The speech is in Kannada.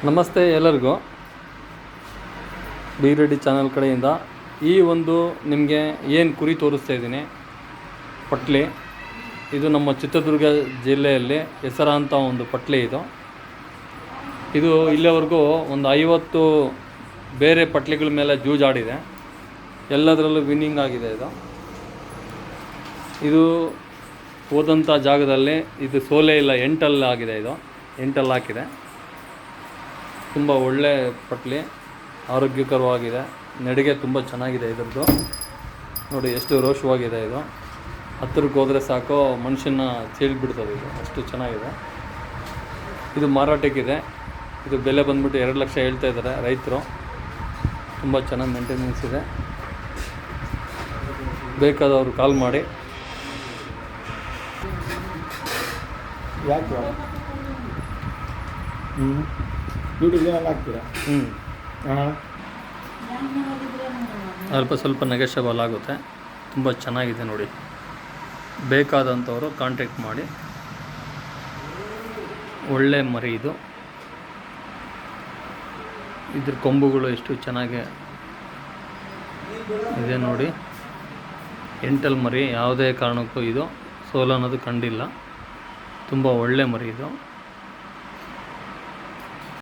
ನಮಸ್ತೆ ಎಲ್ಲರಿಗೂ. ಬಿ ರೆಡ್ಡಿ ಚಾನಲ್ ಕಡೆಯಿಂದ ಈ ಒಂದು ನಿಮಗೆ ಏನು ಕುರಿ ತೋರಿಸ್ತಾ ಇದ್ದೀನಿ, ಪಟ್ಲಿ. ಇದು ನಮ್ಮ ಚಿತ್ರದುರ್ಗ ಜಿಲ್ಲೆಯಲ್ಲಿ ಹೆಸರಾಂತ ಒಂದು ಪಟ್ಲಿ. ಇದು ಇಲ್ಲಿವರೆಗೂ ಒಂದು 50 ಬೇರೆ ಪಟ್ಲಿಗಳ ಮೇಲೆ ಜೂಜಾಡಿದೆ. ಎಲ್ಲದರಲ್ಲೂ ವಿನ್ನಿಂಗ್ ಆಗಿದೆ. ಇದು ಹೋದಂಥ ಜಾಗದಲ್ಲಿ ಇದು ಸೋಲೇ ಇಲ್ಲ, 8 ಆಗಿದೆ. ಇದು 8 ಹಾಕಿದೆ. ತುಂಬ ಒಳ್ಳೆ ಪಟ್ಲಿ, ಆರೋಗ್ಯಕರವಾಗಿದೆ. ನಡೆಗೆ ತುಂಬ ಚೆನ್ನಾಗಿದೆ. ಇದರದ್ದು ನೋಡಿ ಎಷ್ಟು ರೋಷವಾಗಿದೆ. ಇದು ಹತ್ತಿರಕ್ಕೆ ಹೋದರೆ ಸಾಕು ಮನುಷ್ಯನ ಚೀಳ್ಬಿಡ್ತದೆ. ಇದು ಅಷ್ಟು ಚೆನ್ನಾಗಿದೆ. ಇದು ಮಾರಾಟಕ್ಕಿದೆ. ಇದು ಬೆಲೆ ಬಂದ್ಬಿಟ್ಟು 2 ಲಕ್ಷ ಹೇಳ್ತಾ ಇದ್ದಾರೆ ರೈತರು. ತುಂಬ ಚೆನ್ನಾಗಿ ಮೇಂಟೆನೆನ್ಸ್ ಇದೆ. ಬೇಕಾದವರು ಕಾಲ್ ಮಾಡಿ. ಯಾಕೆ ಯೂಟ್ಯೂಬ್ನಲ್ಲಿ ಹಾಕ್ತೀರಾ? ಅಲ್ಪ ಸ್ವಲ್ಪ ನೆಗೋಷಿಯಬಲ್ ಆಗುತ್ತೆ. ತುಂಬ ಚೆನ್ನಾಗಿದೆ ನೋಡಿ. ಬೇಕಾದಂಥವರು ಕಾಂಟ್ಯಾಕ್ಟ್ ಮಾಡಿ. ಒಳ್ಳೆ ಮರಿ ಇದು. ಇದ್ರ ಕೊಂಬುಗಳು ಎಷ್ಟು ಚೆನ್ನಾಗಿ ಇದೆ ನೋಡಿ. 8 ಮರಿ, ಯಾವುದೇ ಕಾರಣಕ್ಕೂ ಇದು ಸೋಲು ಅನ್ನೋದು ಕಂಡಿಲ್ಲ. ತುಂಬ ಒಳ್ಳೆ ಮರಿ ಇದು.